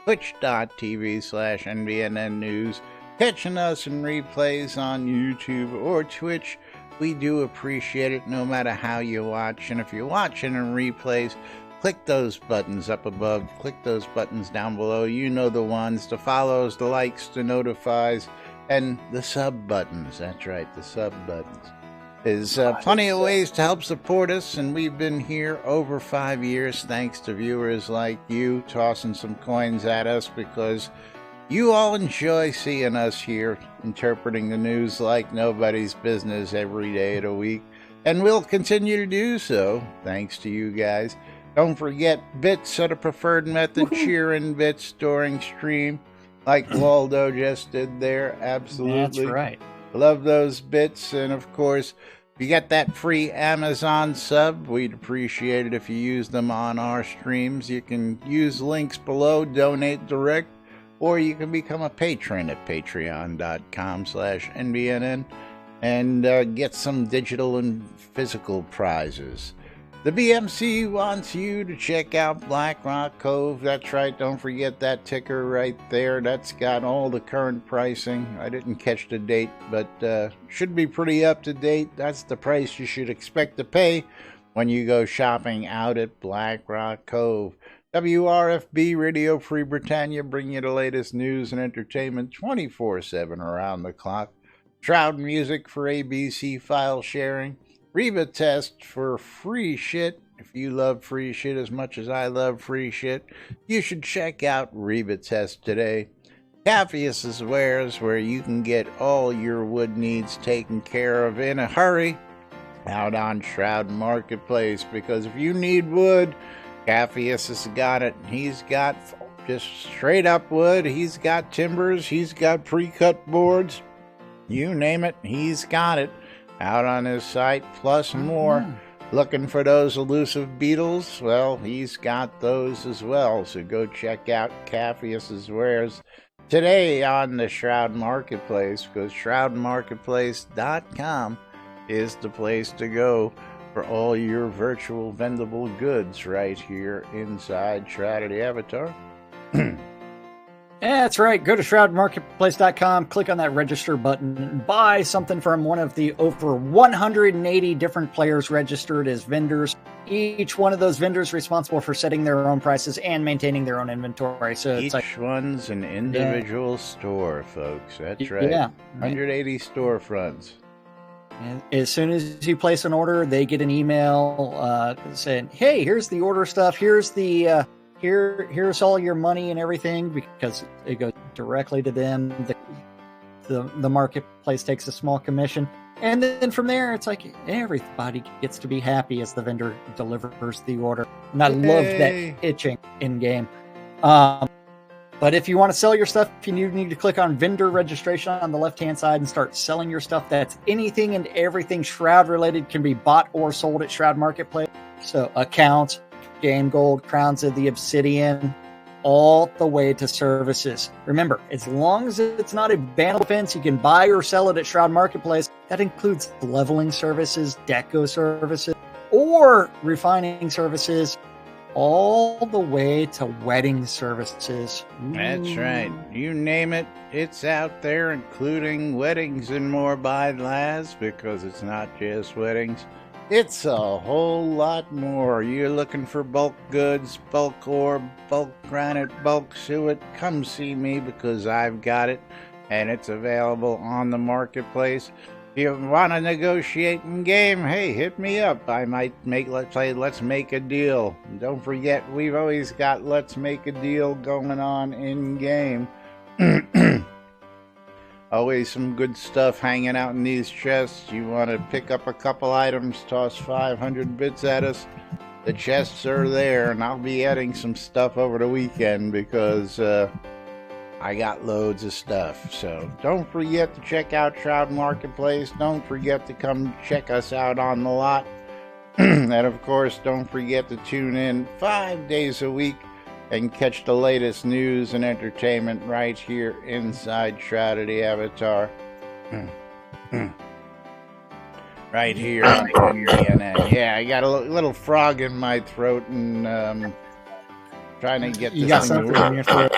twitch.tv/NBNN News, catching us in replays on YouTube or Twitch. We do appreciate it no matter how you watch. And if you're watching in replays, click those buttons up above, click those buttons down below. You know the ones, the follows, the likes, the notifies, and the sub buttons. That's right, the sub buttons. There's plenty of ways to help support us, and we've been here over 5 years thanks to viewers like you tossing some coins at us, because you all enjoy seeing us here interpreting the news like nobody's business every day of the week, and we'll continue to do so thanks to you guys. Don't forget, bits are the preferred method. Cheering bits during stream, like Waldo just did there. Absolutely.
That's right.
Love those bits. And of course, if you get that free Amazon sub, we'd appreciate it if you use them on our streams. You can use links below, donate direct, or you can become a patron at patreon.com/NBNN and get some digital and physical prizes. The BMC wants you to check out Black Rock Cove. That's right, don't forget that ticker right there. That's got all the current pricing. I didn't catch the date, but should be pretty up to date. That's the price you should expect to pay when you go shopping out at Black Rock Cove. WRFB Radio Free Britannia, bring you the latest news and entertainment 24/7 around the clock. Shroud Music for ABC file sharing. Reba Test for free shit. If you love free shit as much as I love free shit, you should check out Reba Test today. Caffius's Wares, where you can get all your wood needs taken care of in a hurry out on Shroud Marketplace, because if you need wood, Caffius has got it. He's got just straight up wood. He's got timbers. He's got pre-cut boards. You name it, he's got it out on his site, plus more. Looking for those elusive beetles? Well, he's got those as well. So go check out Caffius's Wares today on the Shroud Marketplace, because shroudmarketplace.com is the place to go for all your virtual vendable goods right here inside Shrouded Avatar.
That's right. Go to shroudmarketplace.com, click on that register button, and buy something from one of the over 180 different players registered as vendors. Each one of those vendors responsible for setting their own prices and maintaining their own inventory. So it's
Each one's an individual store, folks. That's right.
Yeah.
180 storefronts.
And as soon as you place an order, they get an email saying, "Hey, here's the order stuff. Here's the here's all your money and everything," because it goes directly to them. The marketplace takes a small commission, and then from there, it's like everybody gets to be happy as the vendor delivers the order. And I love that itching in game. But if you want to sell your stuff, you need to click on vendor registration on the left-hand side and start selling your stuff. That's anything and everything Shroud related can be bought or sold at Shroud Marketplace. So accounts, game gold, crowns of the obsidian, all the way to services. Remember, as long as it's not a bannable offense, you can buy or sell it at Shroud Marketplace. That includes leveling services, deco services, or refining services, all the way to wedding services.
That's right. You name it, it's out there, including weddings and more by Laz, because it's not just weddings. It's a whole lot more. You're looking for bulk goods, bulk ore, bulk granite, bulk suet. Come see me because I've got it, and it's available on the marketplace. If you want to negotiate in game, hey, hit me up. I might let's make a deal. Don't forget, we've always got let's make a deal going on in game. Always some good stuff hanging out in these chests. You want to pick up a couple items, toss 500 bits at us. The chests are there, and I'll be adding some stuff over the weekend because I got loads of stuff. So don't forget to check out Shroud Marketplace. Don't forget to come check us out on the lot. And of course, don't forget to tune in 5 days a week and catch the latest news and entertainment right here inside Shroud the Avatar. Right here on NBNN. Yeah, I got a little frog in my throat and trying to get
You
this
got
thing
something
to work.
in your throat.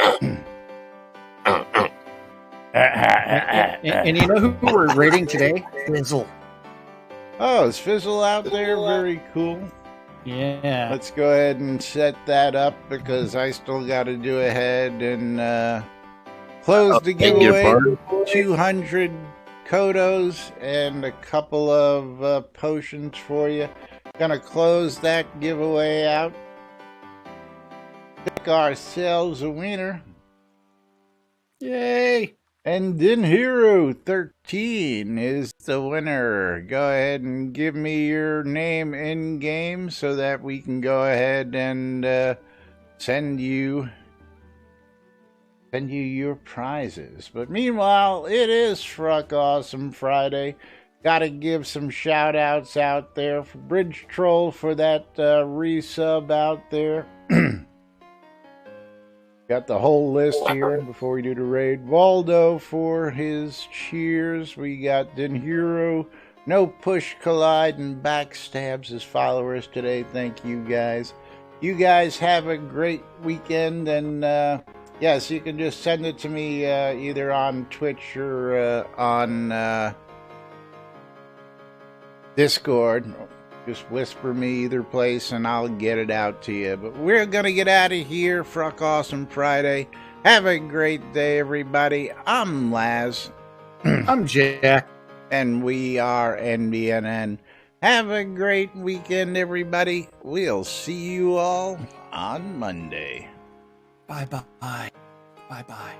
And you know who we're rating today? Fizzle.
Oh, is Fizzle out there? Very cool.
Yeah.
Let's go ahead and set that up because I still got to do ahead and close the giveaway. 200 Kodos and a couple of potions for you. Gonna close that giveaway out. Pick ourselves a winner.
Yay.
And then Hero 13 is the winner. Go ahead and give me your name in game so that we can go ahead and send you your prizes. But meanwhile, it is Fruck Awesome Friday. Gotta give some shout outs out there for Bridge Troll for that resub out there. Got the whole list here before we do the raid. Waldo for his cheers. We got Denhiro, No Push, Collide, and Backstabs as followers today. Thank you guys. You guys have a great weekend. And yes, you can just send it to me either on Twitch or on Discord. Just whisper me either place and I'll get it out to you. But we're going to get out of here. Fruck Awesome Friday. Have a great day, everybody. I'm Laz.
I'm Jack.
And we are NBNN. Have a great weekend, everybody. We'll see you all on Monday.
Bye-bye. Bye-bye.